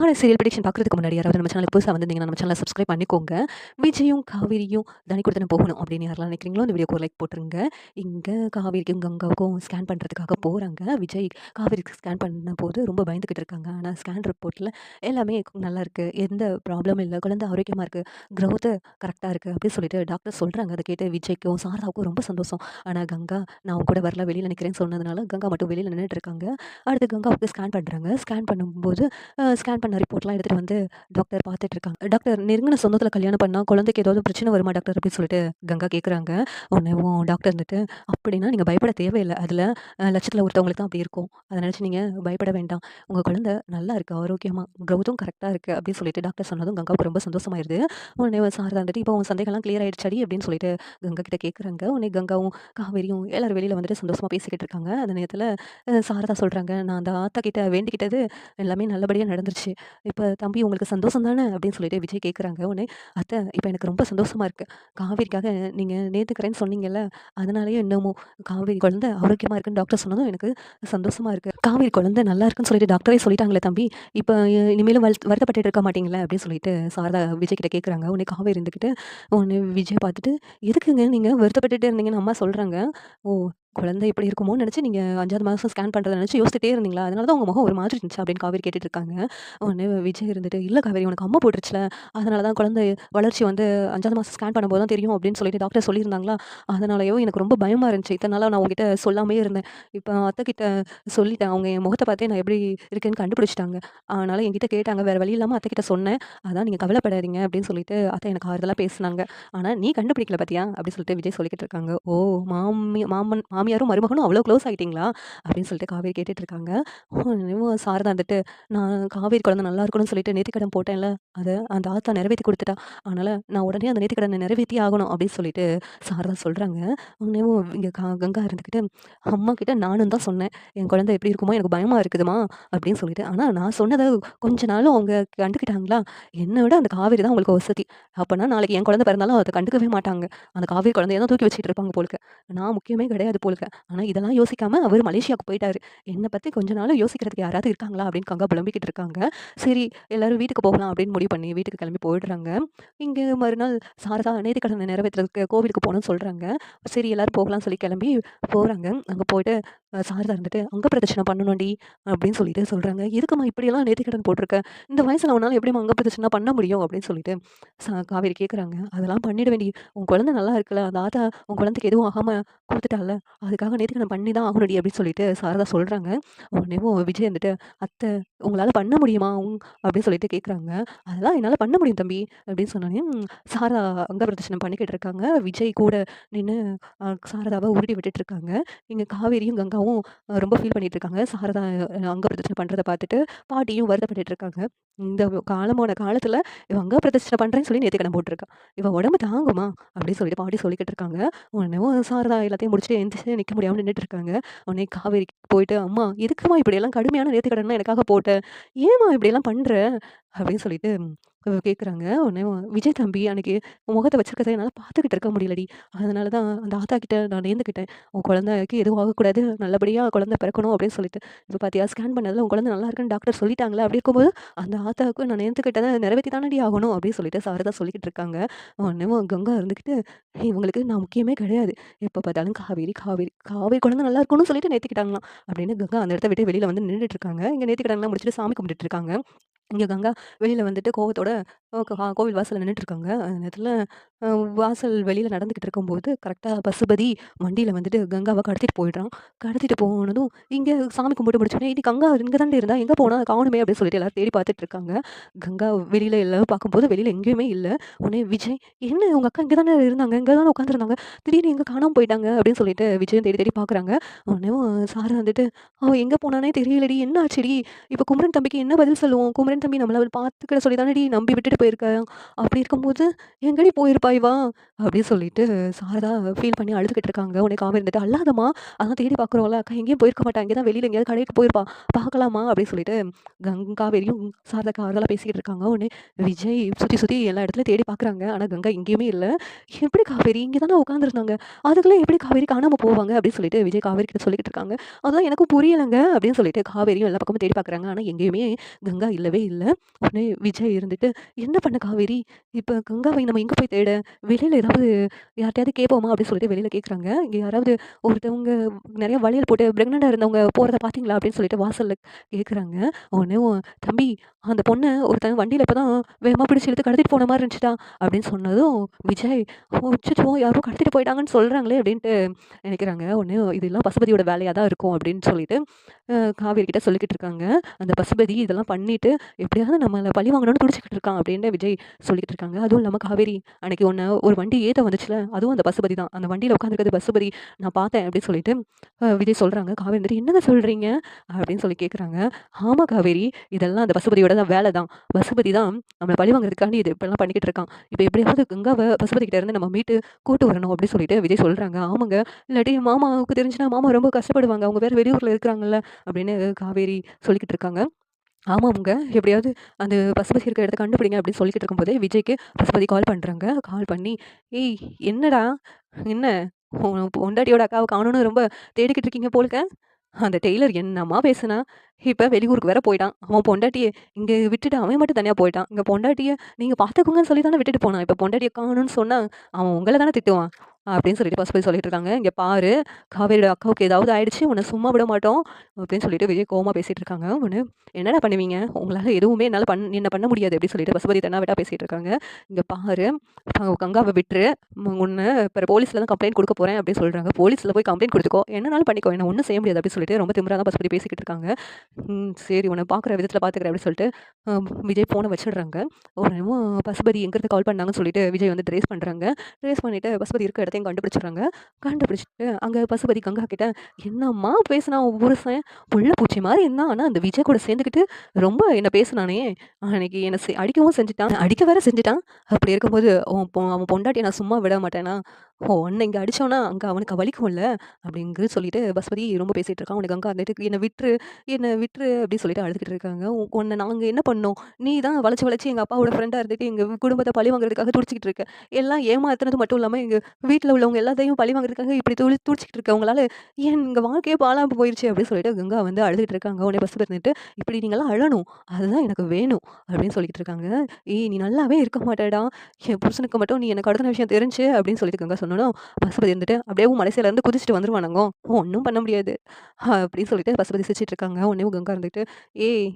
ஆனா serial prediction பார்க்குறதுக்கு முன்னாடி யாராவது நம்ம சேனலுக்கு புதுசா வந்திருந்தீங்கன்னா, நம்ம சேனல சப்ஸ்கிரைப் பண்ணிக்கோங்க. விஜயும், காவேரியும் தனிக்குடித்தனம் போகணும் அப்படின்னு யாரெல்லாம் நினைக்கிறீங்களோ, இந்த வீடியோக்கு ஒரு லைக் போட்டுருங்க. இங்க காவேரிக்கும், கங்காவுக்கும் ஸ்கேன் பண்றதுக்காக போறாங்க. விஜய் காவேரிக்கு ஸ்கேன் பண்ணபோது ரொம்ப பயந்துகிட்டு இருக்காங்க. ஆனா ஸ்கேன் ரிப்போர்ட்ல எல்லாமே நல்லா இருக்கு. எந்த ப்ராப்ளமும் இல்ல. குழந்தை ஆரோக்கியமா இருக்கு. குரோத் கரெக்ட்டா இருக்கு அப்படின்னு சொல்லிட்டு டாக்டர் சொல்றாங்க. அத கேட்டு விஜய்க்கும், சாரதாவுக்கும் ரொம்ப சந்தோஷம். ஆனா கங்கா, நான் உன் கூட வரல வெளியில நிக்கிறேன்னு சொன்னதுனால, கங்கா மட்டும் வெளியில நின்னுட்டு இருக்காங்க. அடுத்து கங்காவுக்கு ஸ்கேன் பண்றாங்க. ஸ்கேன் பண்ணும்போது ஸ்கேன் பண்ண ரிப்போர்ட்லாம் எடுத்துட்டு வந்து டாக்டர் பார்த்துட்டு இருக்காங்க. டாக்டர் நெருங்குன சொந்தத்தில கல்யாணம் பண்ணா குழந்தைக்கு ஏதாவது பிரச்சனை வருமா டாக்டர்? அப்படின்னு சொல்லிட்டு கங்கா கேட்குறாங்க. உடனேவும் டாக்டர் இருந்துட்டு, அப்படின்னா நீங்க பயப்பட தேவையில்ல. அதில லட்சத்தில ஒருத்தவங்களுக்கு தான் அப்படி இருக்கும். அத நினைச்சு நீங்க பயப்பட வேண்டாம். உங்க குழந்தை நல்லா இருக்கு, ஆரோக்கியமா, குரோத்தும் கரெக்ட்டா இருக்கு அப்படின்னு சொல்லிட்டு டாக்டர் சொன்னதும் கங்காவுக்கு ரொம்ப சந்தோஷமாயிருது. உடனே சாரதா வந்துட்டு, இப்போ உன் சந்தேகம்லாம் கிளியர் ஆயிடுச்சாடி? அப்படின்னு சொல்லிட்டு கங்கா கிட்ட கேட்குறாங்க. உடனே கங்காவும், காவேரியும் எல்லாரும் வெளியில வந்துட்டு சந்தோஷமா பேசிக்கிட்டு இருக்காங்க. அந்த நேரத்தில சாரதா சொல்றாங்க, நான் அந்த ஆத்தா கிட்ட வேண்டிக்கிட்டது எல்லாமே நல்லபடியா நடந்துருச்சு. இப்ப தம்பி உங்களுக்கு சந்தோஷம் தானே? அப்படின்னு சொல்லிட்டு விஜய் கேட்குறாங்க. உடனே அத்தை இப்ப எனக்கு ரொம்ப சந்தோஷமா இருக்கு. காவேரிக்காக நீங்க நேத்துக்கிறேன்னு சொன்னீங்கல்ல, அதனாலயே என்னமோ காவேரி குழந்தை ஆரோக்கியமா இருக்குன்னு டாக்டர் சொன்னதும் எனக்கு சந்தோஷமா இருக்கு. காவேரி குழந்தை நல்லா இருக்குன்னு சொல்லிட்டு டாக்டரே சொல்லிட்டாங்களே தம்பி, இப்ப இனிமேலும் வருத்தப்பட்டுட்டு இருக்க மாட்டீங்கல்ல? அப்படின்னு சொல்லிட்டு சாரதா விஜய் கிட்ட கேட்குறாங்க. உடனே காவேரி இருந்துகிட்டு, உடனே விஜய் பார்த்துட்டு, எதுக்குங்க நீங்க வருத்தப்பட்டுட்டே இருந்தீங்கன்னு அம்மா சொல்றாங்க. ஓ! குழந்தை இப்படி இருக்குமோன்னு நெனச்சு நீங்க 5வது மாசம் ஸ்கேன் பண்றத நெனச்சு யோசிச்சுட்டே இருந்தீங்களா? அதனால தான் உங்க முகம் ஒரு மாதிரி இருந்துச்சா? அப்படின்னு காவேரி கேட்டுட்டு இருக்காங்க. உடனே விஜய் இருந்துட்டு, "இல்ல காவேரி உனக்கு அம்ம போட்டுருச்சுல, அதனால தான் குழந்தை வளர்ச்சி வந்து 5வது மாசம் ஸ்கேன் பண்ணும்போது தான் தெரியும் அப்படின்னு சொல்லிட்டு டாக்டர் சொல்லியிருந்தாங்களா, அதனாலயோ எனக்கு ரொம்ப பயமா இருந்துச்சு. இத்தன நாளா நான் உன்கிட்ட சொல்லாமயே இருந்தேன். இப்ப அத்தைகிட்ட சொல்லிட்டேன். அவங்க என் முகத்த பார்த்தே நான் எப்படி இருக்கேன்னு கண்டுபிடிச்சுட்டாங்க. அதனால என்கிட்ட கேட்டாங்க. வேற வழி இல்லாம அத்தைகிட்ட சொன்னேன். அதான் நீங்க கவலைப்படாதீங்க அப்படின்னு சொல்லிட்டு அத்தை எனக்கு ஆறுதலா பேசுனாங்க. ஆனா நீ கண்டுபிடிக்கல பாத்தியா? அப்படின்னு சொல்லிட்டு விஜய் சொல்லிக்கிட்டு இருக்காங்க. ஓ! மாமியாரும் மருமகனும் அவ்ளோ க்ளோஸ் ஆயிட்டீங்களா? அப்படின்னு சொல்லிட்டு காவேரி கேட்டுட்டு இருக்காங்க. என்னமோ சாரதா வந்துட்டு, நான் காவேரி குழந்தை நல்லா இருக்கணும்னு சொல்லிட்டு நேர்த்திக்கடன் போட்டேன்ல, அத அந்த ஆத்தா நிறைவேத்தி குடுத்துட்டா. அதனால நான் உடனே அந்த நேர்த்திக்கடன நிறைவேத்தியே ஆகணும் அப்படின்னு சொல்லிட்டு சாரதா சொல்றாங்க. உடனேவும் இங்க கங்கா இருந்துகிட்டு, அம்மா கிட்ட நானும் தான் சொன்னேன். என் குழந்தை எப்படி இருக்குமோ எனக்கு பயமா இருக்குதும்மா அப்படின்னு சொல்லிட்டு. ஆனா நான் சொன்னத கொஞ்ச நாளும் அவங்க கண்டுக்கிட்டாங்களா? என்ன விட அந்த காவேரி தான் அவங்களுக்கு வசதி. அப்பன்னா நாளைக்கு என் குழந்தை பிறந்தாலும் அத கண்டுக்கவே மாட்டாங்க. அந்த காவேரி குழந்தைய தான் தூக்கி வச்சுக்கிட்டு இருப்பாங்க போலுக்க. நான் முக்கியமே கிடையாது போலுக்க. ஆனா இதெல்லாம் யோசிக்காம அவரு மலேசியாவுக்கு போயிட்டாரு. என்ன பத்தி கொஞ்ச நாள் யோசிக்கிறதுக்கு யாராவது இருக்காங்களா? அப்படின்னு கங்கா புலம்பிக்கிட்டு இருக்காங்க. சரி எல்லாரும் வீட்டுக்கு போகலாம் அப்படின்னு முடிவு பண்ணி வீட்டுக்கு கிளம்பி போயிடுறாங்க. இங்க மறுநாள் சாரதா நேர்த்திக்கடன நிறைவேத்துறதுக்கு கோவிலுக்கு போணும்னு சொல்றாங்க. சரி எல்லாரும் போகலாம்னு சொல்லி கிளம்பி போறாங்க. அங்க போயிட்டு சாரதா இருந்துட்டு, "அங்க பிரதட்சணம் பண்ணணும்டி" அப்படின்னு சொல்லிட்டு சொல்றாங்க. "எதுக்கும்மா இப்படியெல்லாம் நேர்த்திக்கடன் போட்டிருக்க? இந்த வயசுல உன்னால எப்படிம்மா அங்க பிரதட்சணம் பண்ண முடியும்?" அப்படின்னு சொல்லிட்டு காவேரி கேட்குறாங்க. "அதெல்லாம் பண்ணிடுவேன்டி. உன் குழந்தை நல்லா இருக்குல்ல, அந்த ஆத்தா உன் குழந்தைக்கு எதுவும் ஆகாம குடுத்துட்டால்ல, அதுக்காக நேர்த்திக்கடன் பண்ணி தான் ஆகணும்டி" அப்படின்னு சொல்லிட்டு சாரதா சொல்றாங்க. உடனேவும் விஜய் வந்துட்டு, "அத்தை உங்களால பண்ண முடியுமா?" அப்படின்னு சொல்லிட்டு கேட்குறாங்க. "அதெல்லாம் என்னால பண்ண முடியும் தம்பி" அப்படின்னு சொன்னோனே, சாரதா அங்க பிரதட்சணம் பண்ணிக்கிட்டு இருக்காங்க. விஜய் கூட நின்னு சாரதாவ உருட்டி விட்டுட்டு இருக்காங்க. இங்க காவேரியும், கங்காவும் ரொம்ப ஃபீல் பண்ணிட்டு இருக்காங்க. சாரதா அங்க பிரதட்சணை பண்றத பார்த்துட்டு, பாட்டியும் வருத்தப்பட்டுட்டு இருக்காங்க. இந்த காலமான காலத்துல இவ அங்க பிரதட்சணை பண்றேன்னு சொல்லி நேர்த்திக்கடன் போட்டுருக்கா. இவ உடம்பு தாங்குமா? அப்படின்னு சொல்லிட்டு பாட்டி சொல்லிக்கிட்டு இருக்காங்க. உடனேவும் சாரதா எல்லாத்தையும் முடிச்சுட்டு எந்திரிச்சு நிக்க முடியாம நின்னுட்டு இருக்காங்க. உடனே காவேரிக்கு போயிட்டு, "அம்மா எதுக்கும்மா இப்படியெல்லாம் கடுமையான நேர்த்திக்கடன்லாம் எனக்காக போட்ட? ஏம்மா இப்படியெல்லாம் பண்ற?" அப்படின்னு சொல்லிட்டு கேட்குறாங்க. உடனே விஜய் தம்பி அன்னைக்கு உன் முகத்த வச்சிருக்கத என்னால பார்த்துக்கிட்டு இருக்க முடியலடி. அதனால தான் அந்த ஆத்தா கிட்ட நான் நேர்ந்துக்கிட்டேன். உன் குழந்தைக்கு எதுவும் ஆகக்கூடாது. நல்லபடியா குழந்தை பிறக்கணும் அப்படின்னு சொல்லிட்டு. இப்ப பார்த்தியா ஸ்கேன் பண்ணதுல உன் குழந்தை நல்லா இருக்குன்னு டாக்டர் சொல்லிட்டாங்களே. அப்படி இருக்கும்போது அந்த ஆத்தாவுக்கு நான் நேர்ந்துக்கிட்டத நிறைவேத்தி தானடி ஆகணும் அப்படின்னு சொல்லிட்டு சாரதா சொல்லிக்கிட்டு இருக்காங்க. உடனே கங்கா இருந்துக்கிட்டு, இவங்களுக்கு நான் முக்கியமே கிடையாது. எப்ப பார்த்தாலும் காவேரி, காவேரி, காவேரி குழந்தை நல்லா இருக்கணும்னு சொல்லிட்டு நேர்த்திக்கிட்டாங்களாம். அப்படின்னு கங்கா அந்த இடத்த விட்டு வெளியில வந்து நின்னுட்டு இருக்காங்க. இங்க நேர்த்திக்கடன்லாம் முடிச்சுட்டு சாமி கும்பிட்டுட்டு இருக்காங்க. இங்க கங்கா வெளியில வந்துட்டு கோவத்தோட கோவில் வாசல்ல நின்னுட்டு இருக்காங்க. அந்த நேரத்துல அ வாசல் வெளியில நடந்துகிட்டு இருக்கும்போது, கரெக்ட்டா பசுபதி வண்டியில வந்துட்டு கங்காவ கடத்திட்டு போயிடுறான். கடத்திட்டு போனதும், இங்க சாமி கும்பிட்டு முடிச்சோனே, "ஏடி கங்கா இங்க தான்டி இருந்தா, எங்க போனா? காணோமே!" அப்படின்னு சொல்லிட்டு எல்லாரும் தேடி பார்த்துட்டு இருக்காங்க. கங்கா வெளியில எல்லாரும் பார்க்கும்போது, வெளியில எங்கேயுமே இல்ல. உடனே விஜய், "என்ன உங்க அக்கா இங்க தானே இருந்தாங்க, இங்க தானே உட்காந்துருந்தாங்க. திடீர்னு எங்க காணாம போயிட்டாங்க?" அப்படின்னு சொல்லிட்டு விஜயும் தேடி தேடி பார்க்குறாங்க. உடனேவும் சாரு வந்துட்டு, "அவ எங்க போனான்னே தெரியலடி, என்ன ஆச்சுடி? இப்ப குமரன் தம்பிக்கு என்ன பதில் சொல்லுவோம்? குமரன் தம்பி நம்மள பார்த்துக்கிட சொல்லி தானடி நம்பி விட்டுட்டு போயிருக்கா. அப்படி இருக்கும்போது எங்கடி போயிருப்பா இவ? அப்படின்னு சொல்லிட்டு சாரதா ஃபீல் பண்ணி அழுதுகிட்டு இருக்காங்க. உடனே காவேரி இருந்துட்டு, "அழாதம்மா, அதான் தேடி பார்க்குறோம்ல. அக்கா எங்கேயும் போயிருக்க மாட்டா. இங்கே தான் வெளியில எங்கேயாவது கடைக்கு போயிருப்பா. பார்க்கலாமா?" அப்படின்னு சொல்லிட்டு காவேரியும் சாரதாக்கு ஆறுதலா பேசிக்கிட்டு இருக்காங்க. உடனே விஜய் சுத்தி சுத்தி எல்லா இடத்துலயும் தேடி பார்க்குறாங்க. ஆனா கங்கா எங்கேயுமே இல்ல. "எப்படி காவேரி? இங்க தானே உட்காந்துருந்தாங்க. அதுக்குள்ள எப்படி காவேரி காணாம போவாங்க?" அப்படின்னு சொல்லிட்டு விஜய் காவேரி கிட்ட சொல்லிக்கிட்டு இருக்காங்க. "அதான் எனக்கும் புரியலங்க" அப்படின்னு சொல்லிட்டு காவேரியும் எல்லா பக்கமும் தேடி பார்க்குறாங்க. ஆனா எங்கேயுமே கங்கா இல்லவே இல்ல. உடனே விஜய் இருந்துட்டு, "என்ன பண்ண காவேரி? இப்ப கங்காவை நம்ம எங்க போய் தேட? வெளியில ஏதாவது யார்ட்டயாவது கேட்போமா?" அப்படின்னு சொல்லிட்டு வெளியில கேட்குறாங்க. இங்க யாராவது ஒருத்தவங்க நெறைய வளையல் போட்டு பிரெக்னன்ட்டா இருந்தவங்க போறத பார்த்தீங்களா? அப்படின்னு சொல்லிட்டு வாசல்ல கேட்குறாங்க. உடனே "தம்பி, அந்த பொண்ண ஒருத்தன் வண்டியில இப்பதான் வேகமா பிடிச்சு இழுத்து கடத்திட்டு போன மாரி இருந்துச்சுடா" அப்படின்னு சொன்னதும் விஜய், அச்சச்சோ! யாரோ கடத்திட்டு போயிட்டாங்கன்னு சொல்றாங்களே அப்படின்ட்டு நினைக்கிறாங்க. உடனே இதெல்லாம் பசுபதியோட வேலையா தான் இருக்கும் அப்படின்னு சொல்லிட்டு காவேரி கிட்ட சொல்லிக்கிட்டு இருக்காங்க. அந்த பசுபதி இதெல்லாம் பண்ணிட்டு எப்படியாவது நம்மள பழி வாங்கணும்னு துடிச்சுக்கிட்டு இருக்கான் அப்படின்னு விஜய் சொல்லிக்கிட்டு இருக்காங்க. அதுவும் இல்லாம காவேரி அன்னைக்கு உன்ன ஒரு வண்டி ஏத்த வந்துச்சுல, அதுவும் அந்த பசுபதி தான். அந்த வண்டியில உட்காந்துருக்கிறது பசுபதி. நான் பார்த்தேன் அப்படின்னு சொல்லிட்டு விஜய் சொல்றாங்க. காவேரி வந்துட்டு, "என்னங்க சொல்றீங்க?" அப்படின்னு சொல்லி கேட்குறாங்க. "ஆமா காவேரி, இதெல்லாம் அந்த பசுபதியோட தான் வேலை தான். பசுபதி தான் நம்மள பழி வாங்குறதுக்காண்டி இது இப்படிலாம் பண்ணிக்கிட்டு இருக்கான். இப்ப எப்படியாவது கங்காவ பசுபதி கிட்ட இருந்து நம்ம மீட்டு கூட்டு வரணும்" அப்படின்னு சொல்லிட்டு விஜய் சொல்றாங்க. "ஆமாங்க. இல்லாட்டி மாமாவுக்கு தெரிஞ்சுனா மாமா ரொம்ப கஷ்டப்படுவாங்க. அவங்க வேற வெளியூர்ல இருக்கிறாங்கல்ல" அப்படின்னு காவேரி சொல்லிக்கிட்டு இருக்காங்க. ஆமாங்க. எப்படியாவது அந்த பசுபதி இருக்கிற இடத்த கண்டுபிடிங்க அப்படின்னு சொல்லிக்கிட்டு இருக்கும்போதே, விஜய்க்கு பசுபதி கால் பண்றாங்க. கால் பண்ணி, "ஏய் என்னடா? என்ன உன் பொண்டாட்டியோட அக்காவ காணோம்னு ரொம்ப தேடிக்கிட்டு இருக்கீங்க போலுக்க? அந்த டெய்லர் என்னம்மா பேசுனான்? இப்ப வெளியூருக்கு வேற போயிட்டான். அவன் பொண்டாட்டிய இங்க விட்டுட்டு அவன் மட்டும் தனியா போயிட்டான். இங்க பொண்டாட்டிய நீங்க பார்த்துக்கோங்கன்னு சொல்லி தானே விட்டுட்டு போனான். இப்ப பொண்டாட்டிய காணோம்னு சொன்னா, அவன் உங்கள தானே திட்டுவான்." அப்படின்னு சொல்லிட்டு பசுபதி சொல்லிட்டு இருக்காங்க. "இங்க பாரு, காவேரியோட அக்காவுக்கு ஏதாவது ஆயிடுச்சு, உன்ன சும்மா விட மாட்டோம்." அப்படின்னு சொல்லிட்டு விஜய் கோவமா பேசிட்டு இருக்காங்க. உடனே "என்னடா பண்ணுவீங்க? உங்களால எதுவுமே என்னால என்ன பண்ண முடியாது" அப்படின்னு சொல்லிட்டு பசுபதி தெனாவெட்டா பேசிட்டு இருக்காங்க. "இங்க பாரு, கங்காவ விட்டுரு. உன்ன அப்புறம் போலீஸ்ல தான் கம்ப்ளைண்ட் குடுக்க போறேன்" அப்படின்னு சொல்றாங்க. "போலீஸ்ல போய் கம்ப்ளைண்ட் குடுத்துக்கோ. என்னனாலும் பண்ணிக்கோ. என்ன ஒண்ணும் செய்ய முடியாது" அப்படின்னு சொல்லிட்டு ரொம்ப திமிரா தான் பசுபதி பேசிக்கிட்டு இருக்காங்க. சரி உன்ன பார்க்குற விதத்துல பார்த்துக்கிறேன்" அப்படின்னு சொல்லிட்டு விஜய் ஃபோன வச்சுடுறாங்க. உடனேவும் பசுபதி எங்கிருந்து கால் பண்ணாங்கன்னு சொல்லிட்டு விஜய் வந்து ட்ரேஸ் பண்றாங்க. ட்ரேஸ் பண்ணிட்டு பசுபதி இருக்க இடத்தையும் கண்டுபிடிச்சுடுறாங்க. கண்டுபிடிச்சுட்டு அங்க பசுபதி கங்கா கிட்ட, "என்னம்மா பேசுனான் உன் புருஷன்? புள்ள பூச்சி மாரி இருந்தான். ஆனா அந்த விஜய் கூட சேர்ந்துக்கிட்டு ரொம்ப என்ன பேசுனானே! அன்னைக்கு என்ன அடிக்கவும் செஞ்சுட்டான். அடிக்க வேற செஞ்சுட்டான். அப்படி இருக்கும்போது அவன் பொண்டாட்டிய நான் சும்மா விட மாட்டேனா? உன்ன இங்க அடிச்சோன்னா, அங்க அவனுக்கு வலிக்கும்ல" அப்படிங்கிறது சொல்லிட்டு பசுபதி ரொம்ப பேசிட்டு இருக்கான். உனக்கு கங்கா வந்துட்டு, என்ன விட்டுரு" அப்படின்னு சொல்லிட்டு அழுதுகிட்டு இருக்காங்க. உன்ன நாங்க என்ன பண்ணோம்? நீ தான் வளச்சு வளச்சு எங்க அப்பாவோட ஃப்ரெண்டா இருந்துட்டு எங்க குடும்பத்த பழி வாங்குறதுக்காக துடிச்சுக்கிட்டு இருக்க. எல்லாம் ஏமாத்துனது மட்டும் இல்லாம எங்க வீட்ல உள்ளவங்க எல்லாத்தையும் பழி வாங்குறதுக்காக இப்படி துடிச்சுக்கிட்டு இருக்க. உங்களால ஏன் எங்க வாழ்க்கையே பாழாம போயிருச்சு அப்படின்னு சொல்லிட்டு கங்கா வந்து அழுதுகிட்டு இருக்காங்க. உடனே பசுபதி இருந்துட்டு, "இப்படி நீங்கலாம் அழணும். அதுதான் எனக்கு வேணும்" அப்படின்னு சொல்லிட்டு இருக்காங்க. "ஏய் நீ நல்லாவே இருக்க மாட்டடா. என் புருஷனுக்கு மட்டும் நீ என்ன கடத்தின விஷயம் தெரிஞ்சு" அப்படின்னு சொல்லிட்டு கங்கா சொன்னோனே, பசுபதி இருந்துட்டு அப்படியே மலேசியால இருந்து குதிச்சுட்டு வந்துருவானுங்க. ஒண்ணும் பண்ண முடியாது அப்படின்னு சொல்லிட்டு பசுபதி சிரிச்சுட்டு இருக்காங்க. உடனே கங்கா இருந்துட்டு, "ஏய்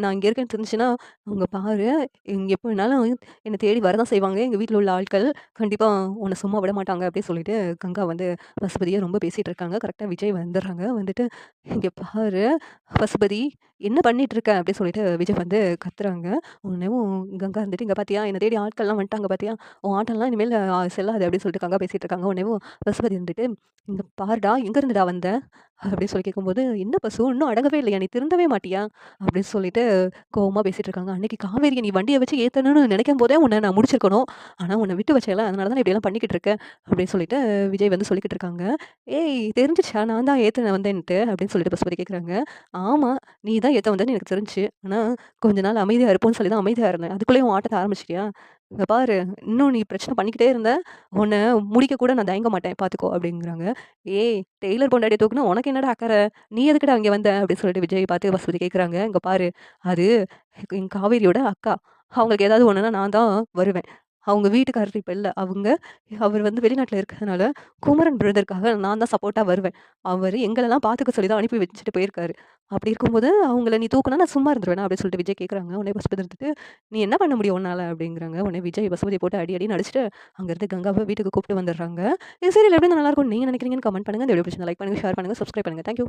நான் இங்க இருக்கேன்னு தெரிஞ்சுச்சுன்னா, அங்க பாரு இங்க எப்ப வேணாலும் என்ன தேடி வரதான் செய்வாங்க. எங்க வீட்ல உள்ள ஆட்கள். கண்டிப்பா உன்ன சும்மா விட மாட்டாங்க" அப்படின்னு சொல்லிட்டு கங்கா வந்து பசுபதிய ரொம்ப பேசிட்டு இருக்காங்க. கரெக்ட்டா விஜய் வந்துடுறாங்க. வந்துட்டு, "இங்க பாரு பசுபதி, என்ன பண்ணிட்டு இருக்க?" அப்படின்னு சொல்லிட்டு விஜய் வந்து கத்துறாங்க. உடனேவும் கங்கா இருந்துட்டு, "இங்க பாத்தியா? என்ன தேடி ஆட்கள்லாம் வந்துட்டாங்க பாத்தியா? உன் ஆட்டம்லாம் இனிமேல் செல்லாது" அப்படின்னு சொல்லிட்டு கங்கா பேசிட்டு இருக்காங்க. உடனேவும் பசுபதி இருந்துட்டு, "இங்க பாருடா, எங்க இருந்துடா வந்த?" அப்படின்னு சொல்லி கேட்கும்போது, "என்ன பசு இன்னும் அடங்கவே இல்லையா? நீ திருந்தவே மாட்டியா?" அப்படின்னு சொல்லிட்டு கோவமா பேசிட்டு இருக்காங்க. "அன்னைக்கு காவேரிய நீ வண்டிய வச்சு ஏத்தணும்னு நினைக்கும்போதே உன்ன நான் முடிச்சிருக்கணும். ஆனா உன்ன விட்டு வச்சேன்ல, அதனால தான் இப்படியெல்லாம் பண்ணிக்கிட்டு இருக்க" அப்படின்னு சொல்லிட்டு விஜய் வந்து சொல்லிக்கிட்டு இருக்காங்க. "ஏய் தெரிஞ்சுச்சா நான் தான் ஏத்த வந்தேன்ட்டு" அப்படின்னு சொல்லிட்டு பசுபதி கேட்குறாங்க. "ஆமா, நீ தான் ஏத்த வந்தேன்னு எனக்கு தெரிஞ்சுச்சு. ஆனா கொஞ்ச நாள் அமைதியா இருப்போம்ன்னு சொல்லி தான் அமைதியா இருந்தேன். அதுக்குள்ளேயும் உன் ஆட்டத்த ஆரம்பிச்சிட்டியா? இங்க பாரு, இன்னும் நீ பிரச்சனை பண்ணிக்கிட்டே இருந்த, உன்ன முடிக்க கூட நான் தயங்க மாட்டேன் பார்த்துக்கோ" அப்படிங்கிறாங்க. "ஏய் டெய்லர் பொண்டாட்டிய தூக்குனா உனக்கு என்னடா அக்கறை? நீ எதுக்குடா இங்க வந்த?" அப்படின்னு சொல்லிட்டு விஜய் பார்த்து வசுமதி கேட்குறாங்க. "இங்க பாரு, அது எங்க காவேரியோட அக்கா. அவங்களுக்கு ஏதாவது ஒண்ணுன்னா நான் தான் வருவேன். அவங்க வீட்டுக்காரர் இப்ப இல்ல. அவர் வந்து வெளிநாட்டுல இருக்கிறதுனால, குமரன் பிரதருக்காக நான் தான் சப்போர்ட்டா வருவேன். அவரு எங்களெல்லாம் பார்த்துக்க சொல்லி தான் அனுப்பி வச்சுட்டு போயிருக்காரு. அப்படி இருக்கும்போது, அவங்கள நீ தூக்குனா நான் சும்மா இருந்துருவேனா?" அப்படின்னு சொல்லிட்டு விஜய் கேட்குறாங்க. உடனே பசுபதி இருந்துட்டு, "நீ என்ன பண்ண முடியும் உன்னால?" அப்படிங்கிறாங்க. உடனே விஜய் பசுபதிய போட்டு அடி அடின்னு அடிச்சுட்டு, அங்கருந்து கங்காவ வீட்டுக்கு கூப்பிட்டு வந்துடுறாங்க. இந்த சீரியல் எப்படி நல்லாருக்கும்னு நீங்க நினைக்கிறீங்கன்னு கமெண்ட் பண்ணுங்க. இந்த வீடியோ பிடிச்சிருந்தா லைக் பண்ணுங்க, ஷேர் பண்ணுங்க, சப்ஸ்கிரைப் பண்ணுங்க. Thank you.